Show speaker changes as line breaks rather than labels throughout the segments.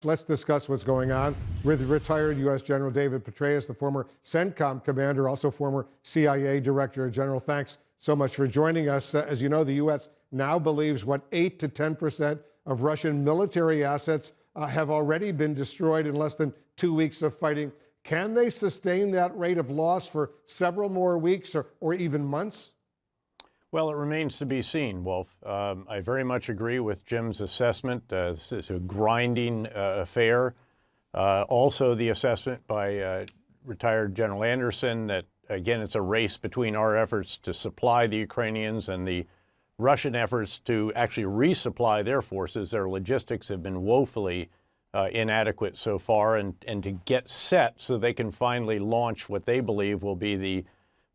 Let's discuss what's going on with retired U.S. General David Petraeus, the former CENTCOM commander, also former CIA Director General. Thanks so much for joining us. As you know, the U.S. now believes 8 to 10% of Russian military assets have already been destroyed in less than 2 weeks of fighting. Can they sustain that rate of loss for several more weeks or even months?
Well, it remains to be seen, Wolf. I very much agree with Jim's assessment. This is a grinding affair. Also, the assessment by retired General Anderson that, again, it's a race between our efforts to supply the Ukrainians and the Russian efforts to actually resupply their forces. Their logistics have been woefully inadequate so far, and to get set so they can finally launch what they believe will be the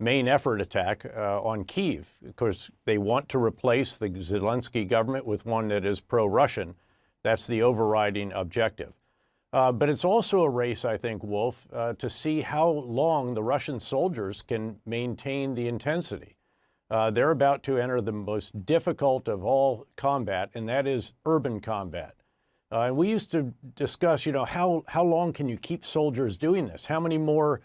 main effort attack on Kyiv. Of course, they want to replace the Zelensky government with one that is pro-Russian. That's the overriding objective. But it's also a race, I think, Wolf, to see how long the Russian soldiers can maintain the intensity. They're about to enter the most difficult of all combat, and that is urban combat. And we used to discuss, how long can you keep soldiers doing this? How many more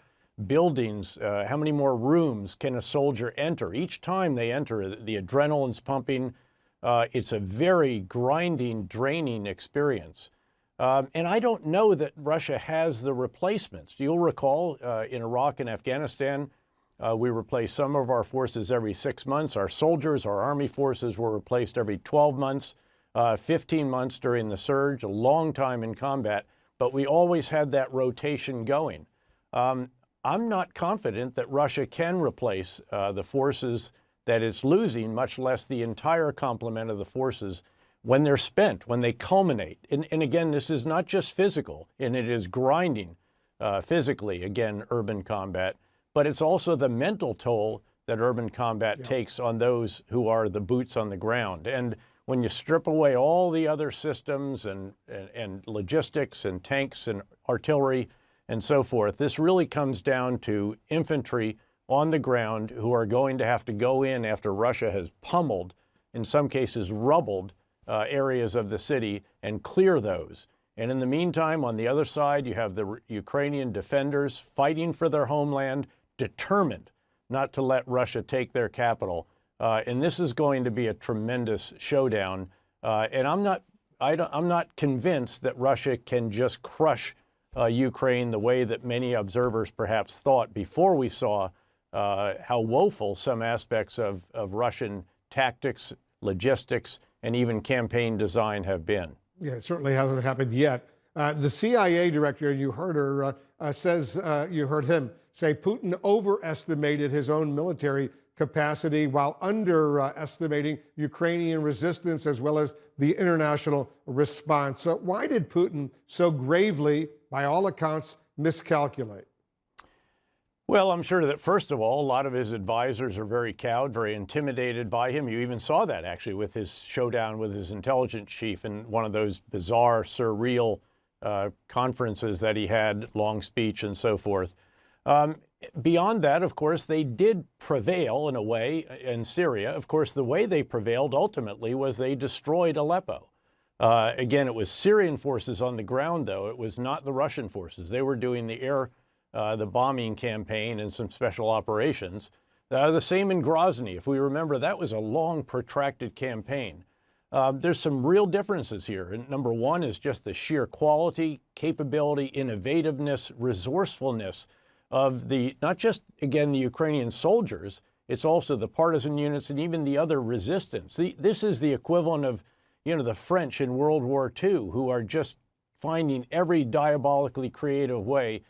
buildings, how many more rooms can a soldier enter? Each time they enter, the adrenaline's pumping. It's a very grinding, draining experience. And I don't know that Russia has the replacements. You'll recall in Iraq and Afghanistan, we replaced some of our forces every 6 months. Our soldiers, our army forces were replaced every 12 months, 15 months during the surge, a long time in combat, but we always had that rotation going. I'm not confident that Russia can replace the forces that it's losing, much less the entire complement of the forces when they're spent, when they culminate. And again, this is not just physical, and it is grinding physically, again, urban combat, but it's also the mental toll that urban combat takes on those who are the boots on the ground. And when you strip away all the other systems and logistics and tanks and artillery and so forth, this really comes down to infantry on the ground who are going to have to go in after Russia has pummeled, in some cases rubbled, areas of the city and clear those. And in the meantime, on the other side, you have the Ukrainian defenders fighting for their homeland, determined not to let Russia take their capital. And this is going to be a tremendous showdown. And I'm not convinced that Russia can just crush Ukraine the way that many observers perhaps thought before we saw how woeful some aspects of Russian tactics, logistics, and even campaign design have been.
Yeah, it certainly hasn't happened yet. The CIA director, you heard her, you heard him say Putin overestimated his own military capacity while underestimating Ukrainian resistance as well as the international response. So why did Putin so gravely, by all accounts, miscalculate?
Well, I'm sure that, first of all, a lot of his advisors are very cowed, very intimidated by him. You even saw that, actually, with his showdown with his intelligence chief in one of those bizarre, surreal conferences that he had, long speech and so forth. Beyond that, of course, they did prevail in a way in Syria. Of course, the way they prevailed ultimately was they destroyed Aleppo. Again, it was Syrian forces on the ground, though. It was not the Russian forces. They were doing the bombing campaign and some special operations. The same in Grozny. If we remember, that was a long, protracted campaign. There's some real differences here. And number one is just the sheer quality, capability, innovativeness, resourcefulness of not just, again, the Ukrainian soldiers, it's also the partisan units and even the other resistance. This is the equivalent of, the French in World War II, who are just finding every diabolically creative way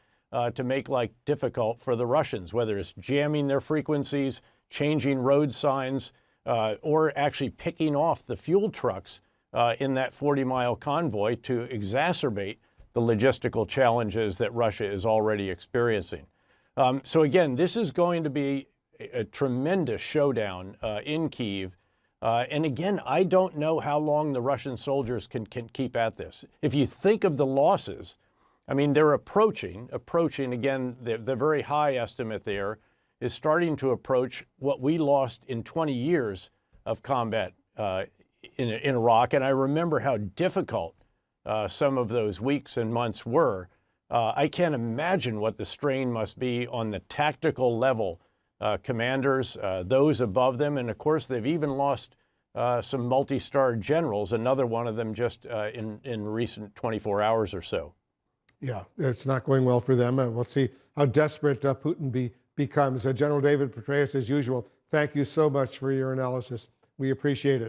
to make life difficult for the Russians, whether it's jamming their frequencies, changing road signs, or actually picking off the fuel trucks in that 40-mile convoy to exacerbate the logistical challenges that Russia is already experiencing. So again, this is going to be a tremendous showdown in Kyiv. And again, I don't know how long the Russian soldiers can keep at this. If you think of the losses, I mean, they're approaching again, the very high estimate there is starting to approach what we lost in 20 years of combat in Iraq. And I remember how difficult some of those weeks and months were. I can't imagine what the strain must be on the tactical level. Commanders, those above them, and of course they've even lost some multi-star generals, another one of them just in recent 24 hours or so.
Yeah, it's not going well for them. We'll see how desperate Putin becomes. General David Petraeus, as usual, thank you so much for your analysis. We appreciate it.